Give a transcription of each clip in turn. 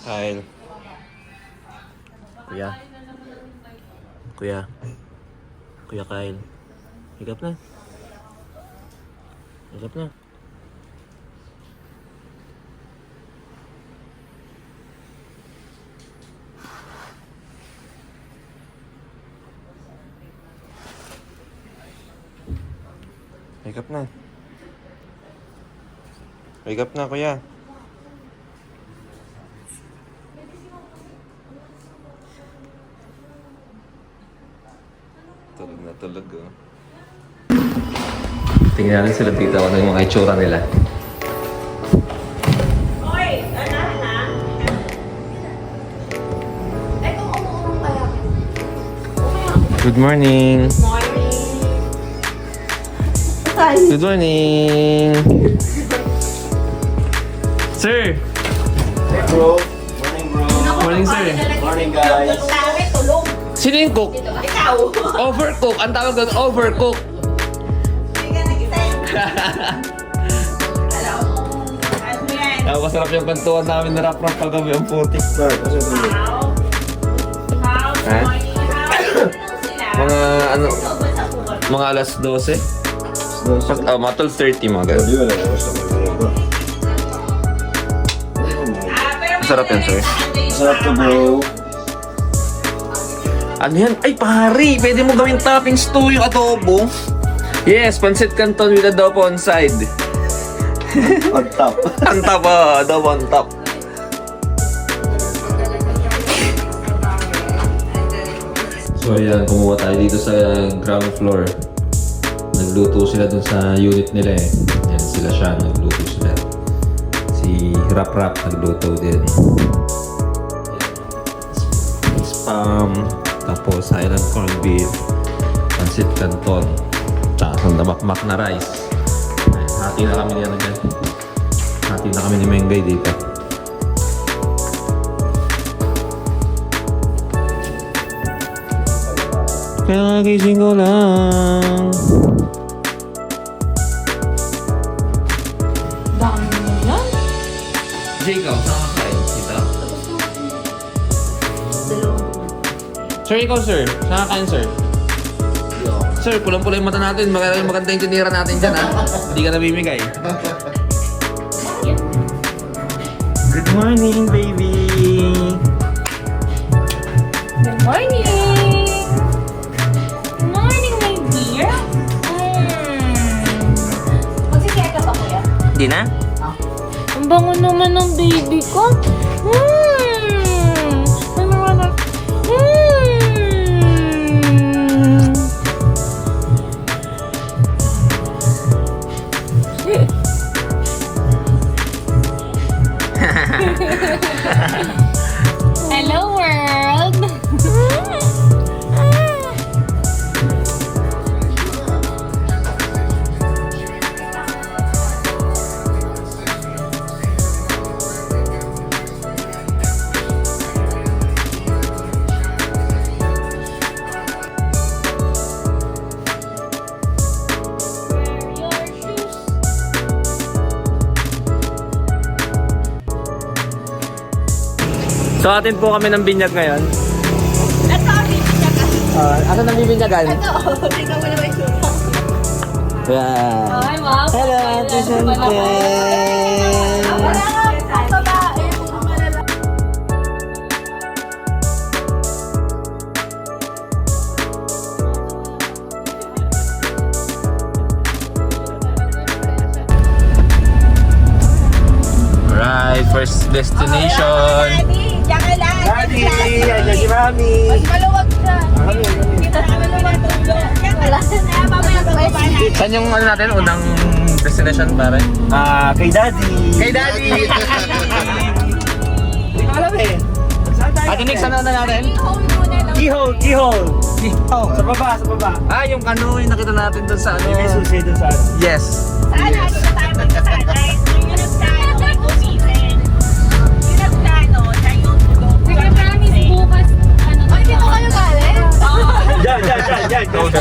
Kyle. Kuya. Kuya. Kuya Kyle. Higap na. Higap na. Higap na. Higap na, kuya. Tulog na tulog, oh. Tingnan natin sila dito kung ano yung mga itsura nila. Hoy! Ano na? Ay, kung umuurong kaya. Good morning! Morning! Good morning! Sir! Hey bro. Morning bro. Morning, sir. Morning, guys. Tulog namin, tulog. Sino yung cook? Ikaw. Overcook! Ang tawag doon, overcook! Hindi ka nagising. Hello? Ano yan? Masarap yung kantuan namin na rap-rap kagabi ang putik. Sir, kasi ito. How? How's Eh? morning? How sila? Mga ano, Sobrang sa kuwan. mga alas 12. Mga 12:30 mga ganun. Hindi wala. Basta mag-iwan bro. Pero Masarap yan, sir. Masarap to bro. Ano yan? Ay, pare! Pwede mo gawin toppings to yung adobo. Yes, pancit canton with adobo on side. On top. On top, adobo on top. So ayan, kumuha tayo dito sa ground floor. Nagluto sila dun sa unit nila eh. Yan sila siya, nagluto sila. Si Rap Rap nagluto din. Spam, tapos island corned beef, pancit canton, tapos ang damakmak na rice. Ayan, hati na kami niyan dyan. Hati na kami ni Mengay dito. Kaya gising ko lang. Dami mo yan. Jay, ikaw, saan ka kain? Dito? Sir, ikaw sir. Saan ka kain, sir? Sir, pulang-pula yung mata natin. Maganda yung tinira natin dyan, ha? Hindi ka nabibigay. Good morning, baby! Good morning! Good morning, my dear! Magsisaya ka ba, kuya? Hindi na? Ang bango naman ng baby ko. Ano naman? Hello, world! So atin po kami ng binyag ngayon. Ito ang bibigyan ka. Asan ang bibinyagan? Ito, tingnan mo naman yung Yeah. Hi, ma'am. Hello, Ate Chantel. Wala nga, ang babae. Alright, first destination. Daddy, diyan ka lang. Daddy! Ayan si Mami! Mas maluwag ka. Dito na kami lumatulo. Diyan ka lang. Mamaya bababa na. Saan yung ano natin, unang destination pare? Kay Daddy! Kay Daddy! Hindi ko alam eh. Saan tayo? Ate Nick, saan na natin? I-hold muna lang. Keyhole! Keyhole! Sa baba! Sa baba! Ah, yung ano, yung nakita natin dun sa ano. May susi dun sa ano. Yes. Saan natin na tayo magkasanay? Yung nagplano, may umitin. Yung nagplano, tayo to go. Sige, promise, bukas. Ay, dito kayo galing? Diyan! Yan yung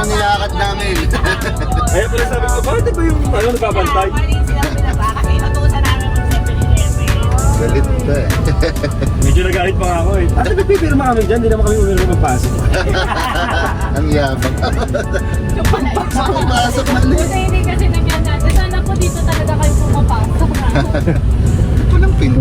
nilakad namin. Ayun pala sabi ko, bakit ba yung ano nagbabantay? Mali sila pinaba kasi inutusan namin mag 7-Eleven. Galit ka eh. Medyo nagalit pa nga ako eh. Ate, nagpipirma kami dyan, hindi naman kami umiro magpasok. Ang yabang. Pumasok man eh. Kasi hindi kasi nagyan natin. Sana po dito talaga kayo pumapasok. Walang pin.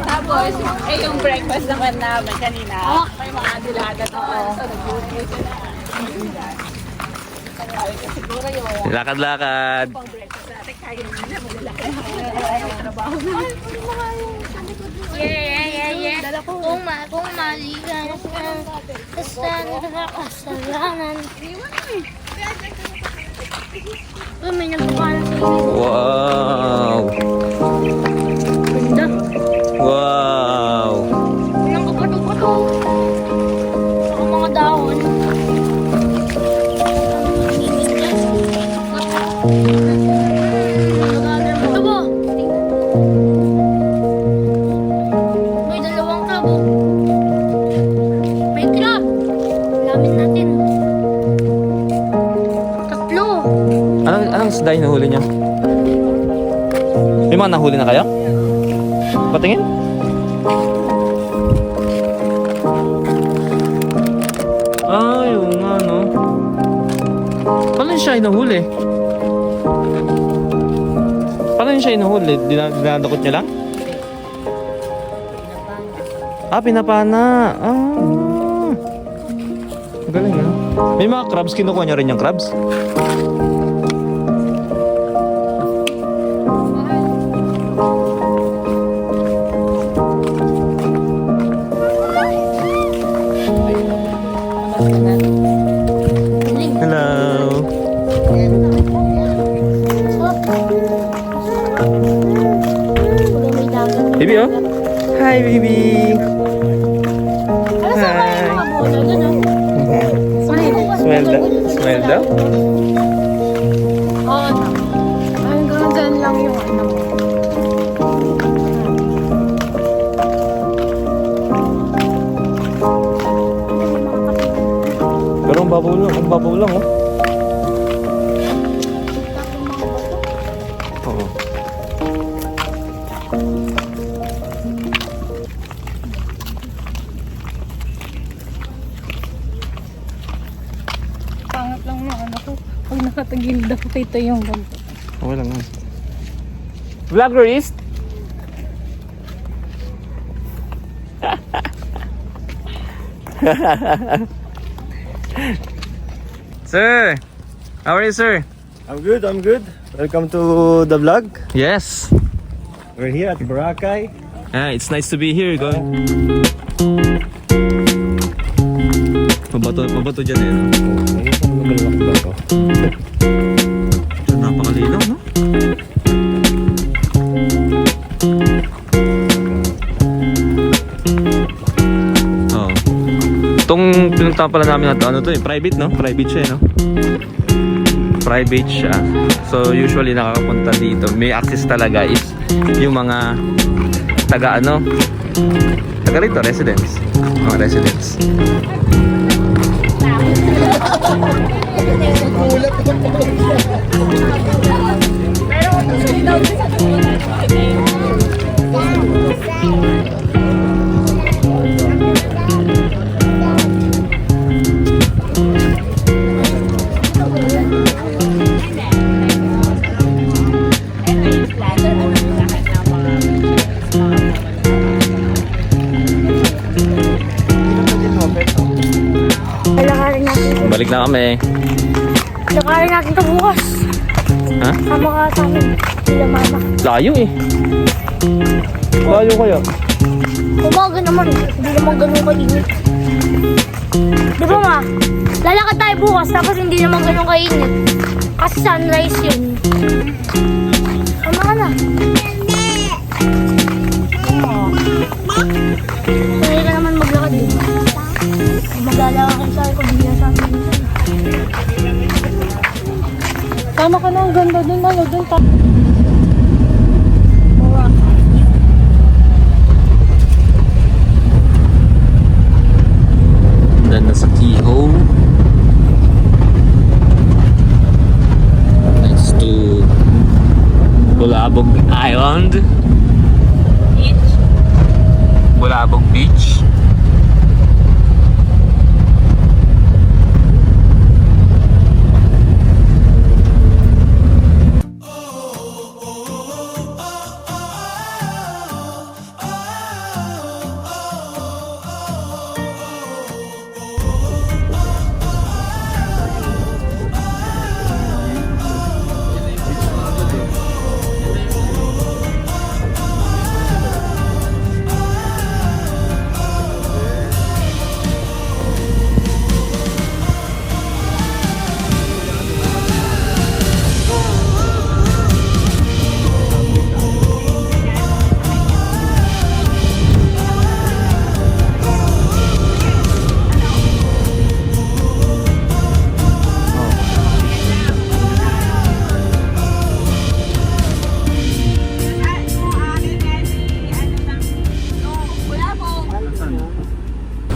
Tapos, yung breakfast naman namin kanina. May mga dilada naman. So, nag-breakfast na. Siguro yun. Lakad-lakad. Pang breakfast natin, kaya nila malalaki. Ang trabaho na. Yeah. Kung maligan sa nakakasalanan. May nagpapala sa inyo. Wow! Ganda. Wow! Walang kapato-pato. Saka mga dahon. Ito ba? May dalawang crab. Oh. May crab. Lamin natin. Tatlo. Anong isda yung nahuli niya? May mga nahuli na kayo? Patingin? Ay, oo nga, no? Paano yun siya inahuli? Paano yun siya inahuli? Dinadakot niya lang? Pinapana. Galing, ha? May mga crabs, kinukuha niya rin yung crabs? Hello. May dagat. Baby, oh. Hi, baby. Alam sa kaya yung mga bola dun, oh. Smile daw. Smile daw. Oo na. Hanggang dyan lang yung ano mo. Pero ang babaw lang, oh. Oo. Pangat lang yung ano ko. Pag nakatagil daw, ito yung ganito. Okay lang, oh. Vloggerist? Sir! How are you, sir? I'm good, I'm good. Welcome to the vlog. Yes. We're here at Boracay. It's nice to be here. Go. Mabato dyan eh, no? Ayun sa mga malawak ba ito? Napakalilaw, no? Oh. Itong pinuntahan pala namin na to, ano to eh, private, no? Private siya, no? Private siya. So, usually nakakapunta dito. May access talaga is yung mga taga ano? Taga rito, residents. Mga residents. Lalakarin natin. Balik na kami. Lalakarin natin ito bukas. Ha? Sama ka sa amin. Sila mama. Layo eh. Layo kaya. Umaga naman. Hindi naman ganun kainit. Di ba ma? Lalakad tayo bukas tapos hindi naman ganun kainit. Kasi sunrise yun. Ama? ka na. Sanay ka naman maglakad eh. Maglalakad kayo sa akin, hindi na sa akin. Tama ka na, ang ganda dun. Ano, dun pa. Dan na sa Keyhole. Next to Bulabog Island. Bulabog Beach.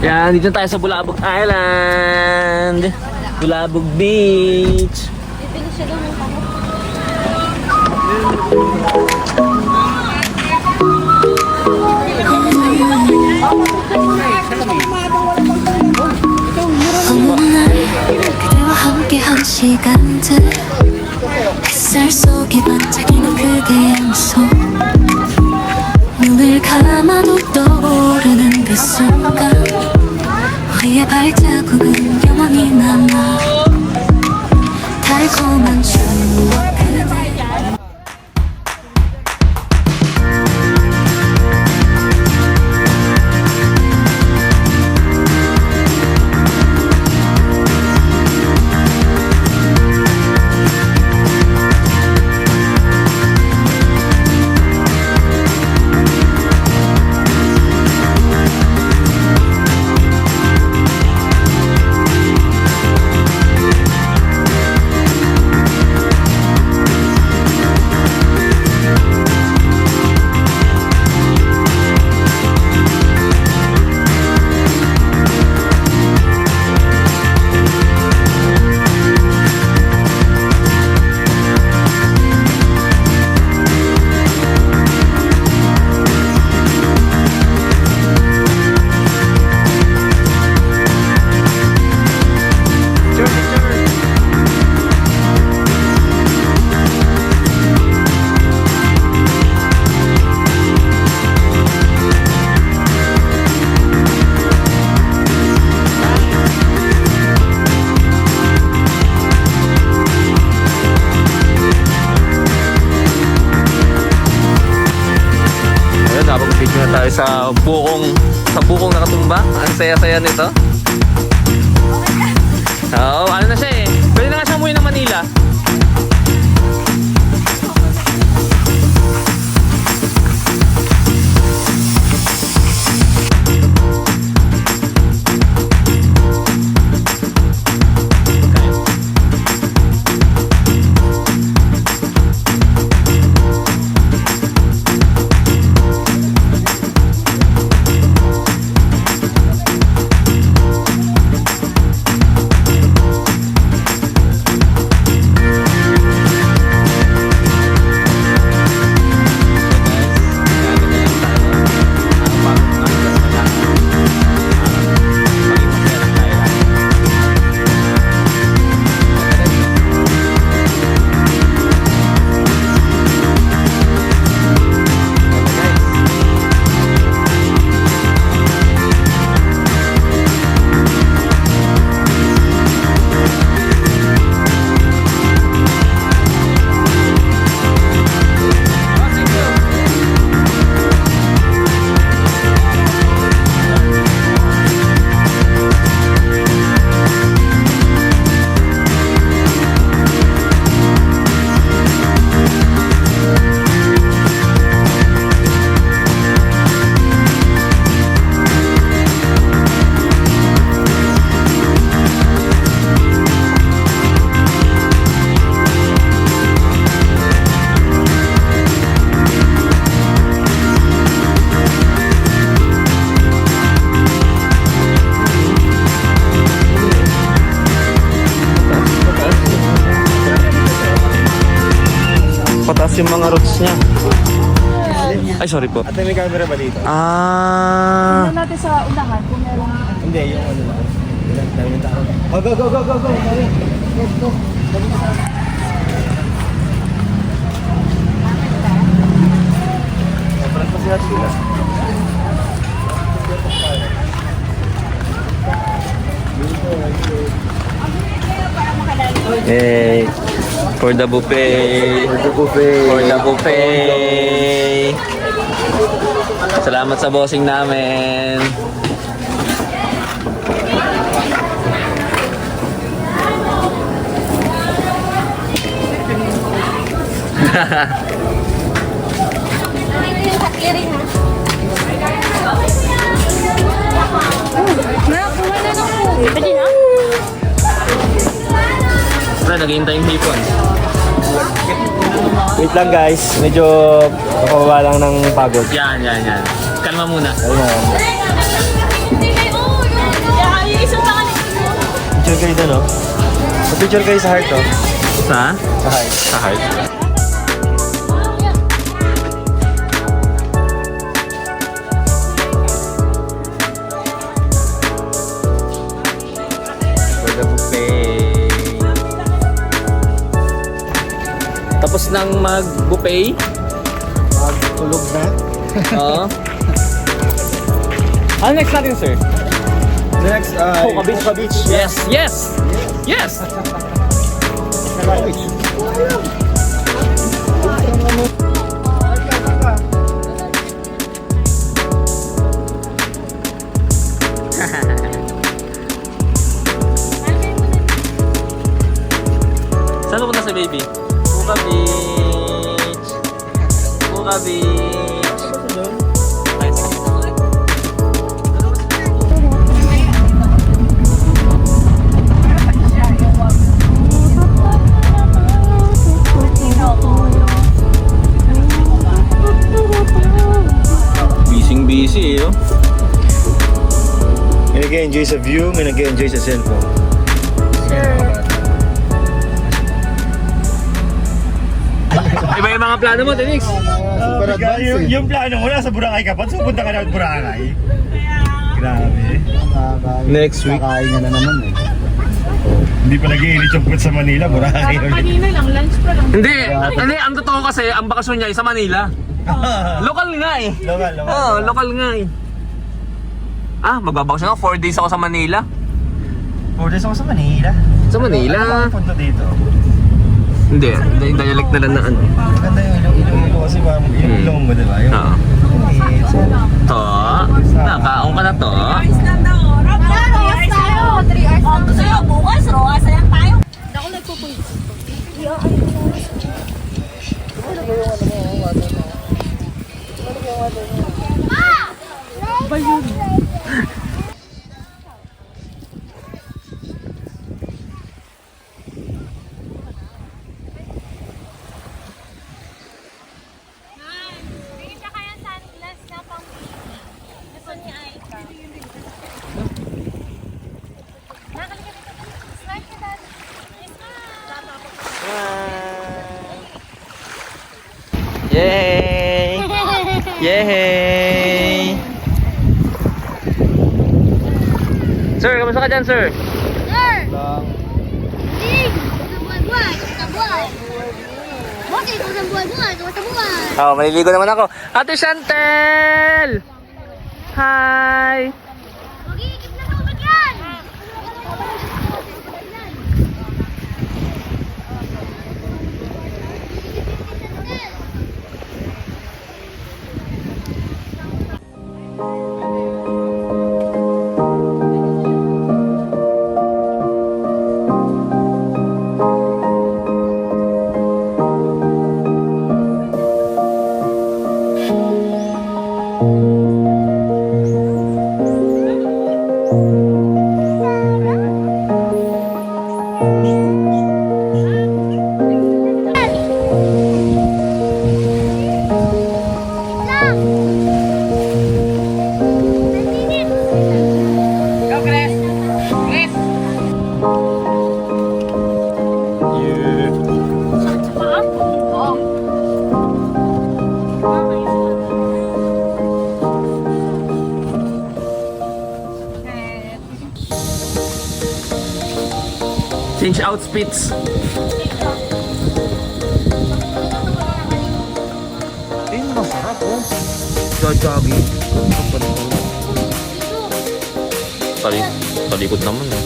Yan, dito tayo sa Bulabog Island. Bulabog Beach. 그대와 함께한 시간들 햇살 속에 반짝이는 그대의 미소 눈을 감아도 떠오르는 그 순간 우리의 발자국은 영원히 남아 달콤한 추억 그대 Nakapag-video na tayo sa bukong nakatumba. Ang saya-saya nito. Oo, ano na siya eh. Pwede na nga siya umuwi ng Manila. yung mga roots niya. Ay, sorry po. At may camera ba dito? Ah. natin sa unahan kung meron. Hindi, yung ano lang. Dami ng tao. Oh, go, go, go, go, go. Sorry. Let's go. Parang pasihat sila. Hey, for the buffet. For the buffet. For the buffet. Salamat sa bossing namin. Pwede na? Pre, naghihintay yung hipon. Wait lang guys, medyo nakababa lang ng pagod. Yan. Kalma muna. Ayun na. Picture kayo doon, no? Picture kayo sa heart, oh. Sa? Sa heart. Sa heart. For the buffet. Tapos nang mag-buffet? Tulog na. Oo. Ano next natin, sir? Next, Hoka Beach. Hoka Beach. Yes! Yes! Saan pupunta si baby? Hoka Beach! Hoka Beach! Nice. Busy eh, oh. May nag-enjoy sa view, may nag-enjoy sa cellphone. Iba yung mga plano mo, Tenix. Super advance eh. Yung plano mo, nasa Boracay ka pa, so punta ka na at Boracay. Grabe. Next week. Kakain nga na naman eh. Hindi pa nag-iinit yung put sa Manila, Boracay. Kanina lang, lunch pa lang. Hindi, ang totoo kasi, ang bakasyon niya ay sa Manila. Local nga eh. Lokal. Oo, local nga eh. Ah, magbabakasyon ako. 4 days ako sa Manila. 4 days ako sa Manila. Sa Manila? Ano ba ang punto dito? Hindi, dialect na lang na ano. Maganda yung Iloilo kasi parang yung ilong mo, diba? Yung, Oo. To, nakaon ka na to. Gusto nyo bukas, roas na lang tayo. Yay! Yay! Sir, kamusta ka dyan, sir? Sir! Ding! Isang buhay-buhay! Isang buhay! Bakit? Isang buhay-buhay! Isang buhay! Oh, maliligo naman ako. Ate Chantel! Hi! Mag-iikip na tubig yan! outfits. Masarap oh. Jajagi. Talikod naman eh.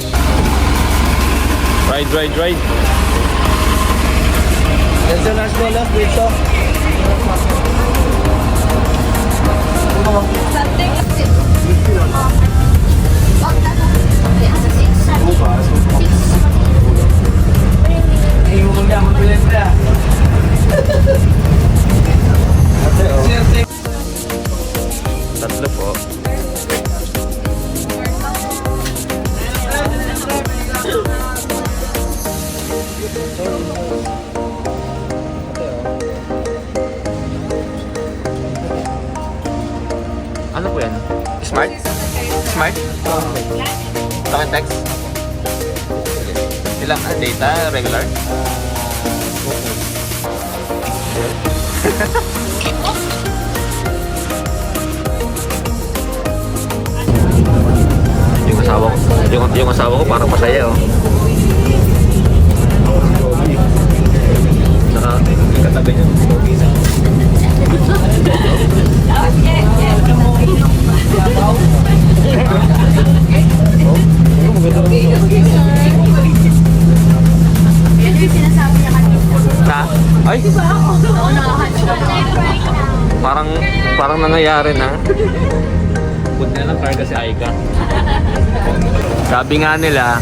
Ride. Let's go, last dito. Tatlo po. Ano po yan? Smart? Smart? Talk and text? Ilang data? Regular? yung asawa ko parang masaya oh. Saka katabi niya. Na? Ay? Parang nangyayari na. Buti na lang karga si Aika. Sabi nga nila,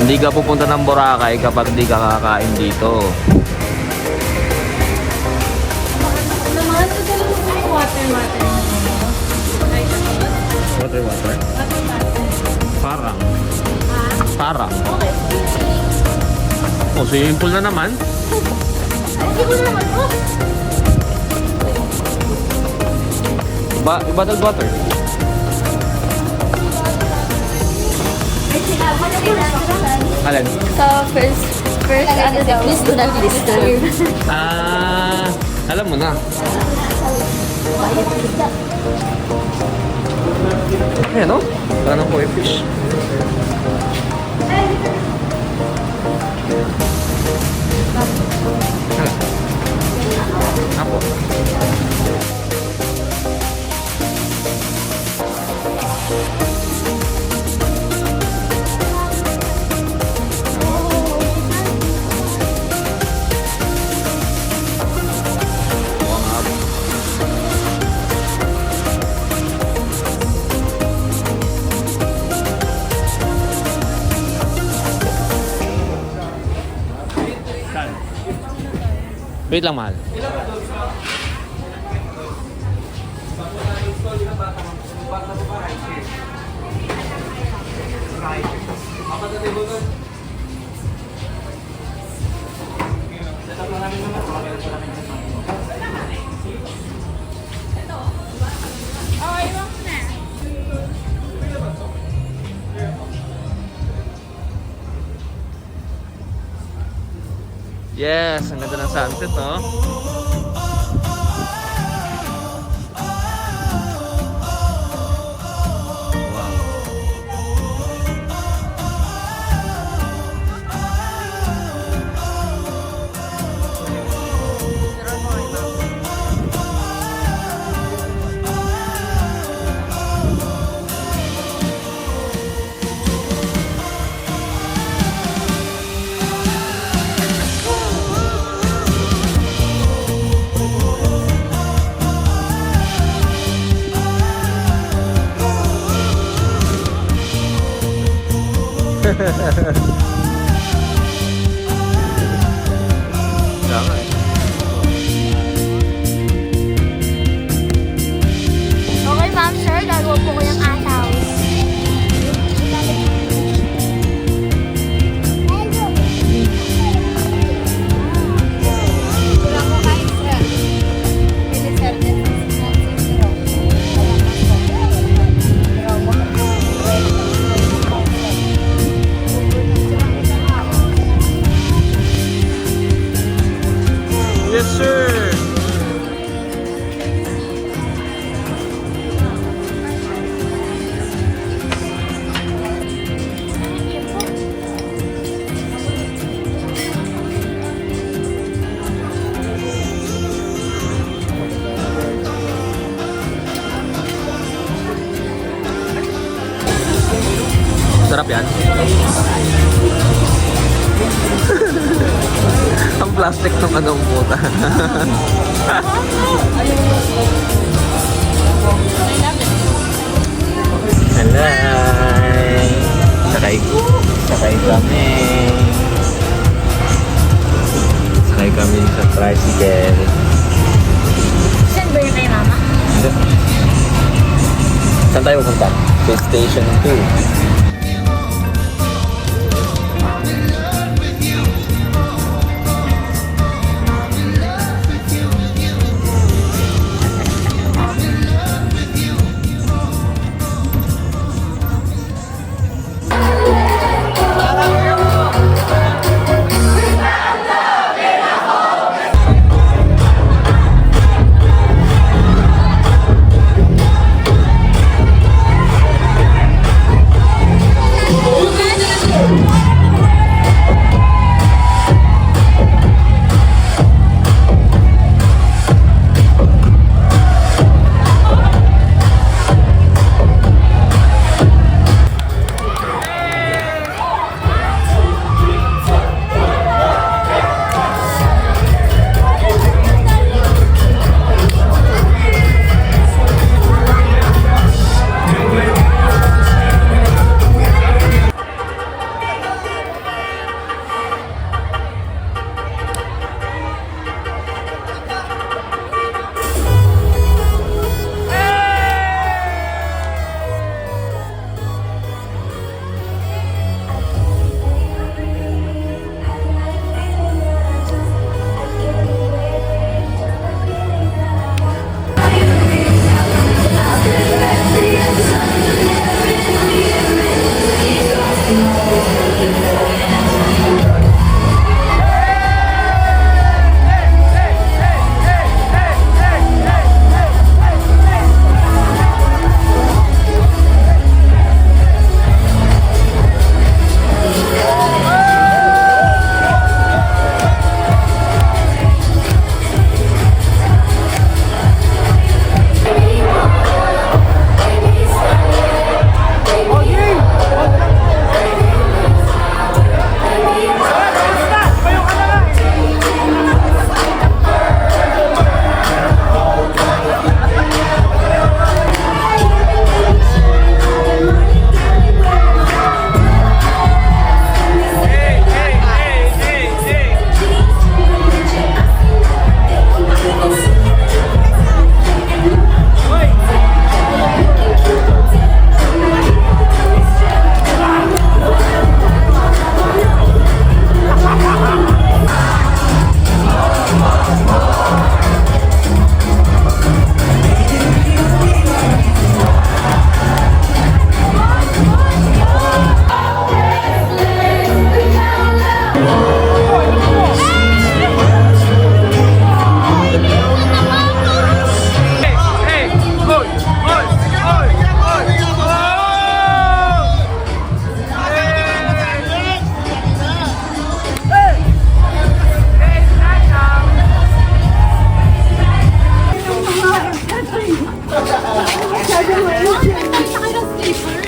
hindi ka pupunta ng Boracay kapag hindi ka kakain dito. Water? Parang. Oh, swimming pool na naman. Bottled water. Alin? So, first, please do not disturb. Alam mo na. Ayan o. Wala ng koi fish. Ako. Wait lang, mahal. Yes, ang ganda ng sunset, no? Wow. Jangan. Okay, ma'am, sir. Gagawa po ko yung asaw. Sarap yan. Ang plastic ng anong puta. Hello! Sakay kami. Sakay kami sa tricycle. Saan ba yun kay mama? Saan tayo pupunta? To Station 2.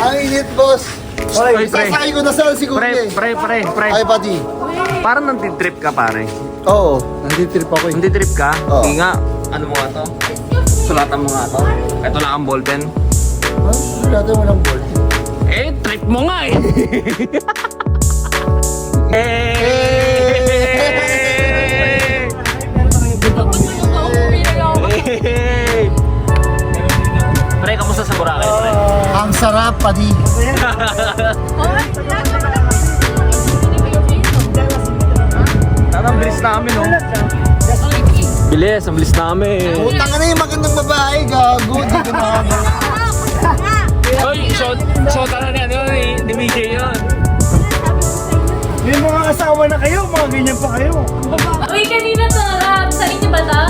Ang init, boss. Oy, pre. Sasakay ko na saan si Kuya. Pre. Ay, buddy. Parang nang-trip ka, pare. Oo, nandito pa ako eh. Hindi trip ka? Oo. Hindi nga. Ano mo nga to? Sulatan mo nga to. Ito lang ang ballpen. Ha? Wala tayo walang bolt. Eh, trip mo nga eh. Eh. Pre, kamusta sa Boracay, pre? Ang sarap, buddy. Ang bilis namin, oh. Bilis, ang bilis namin. Utang ka na yung magandang babae, gago. Di ko na. Hoy, shot na yan, ni BJ yun. May mga asawa na kayo, mga ganyan pa kayo. Uy, kanina to, Rab. Sa inyo ba to?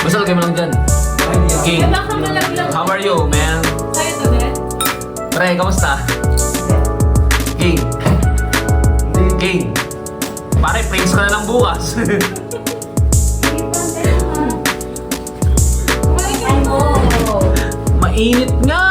Basta lagay mo lang dyan. King, Baka malaglag. how are you, man? Sa'yo to, Ben? Pre, kamusta? King. King. Pare, praise ko na lang bukas. Mainit nga!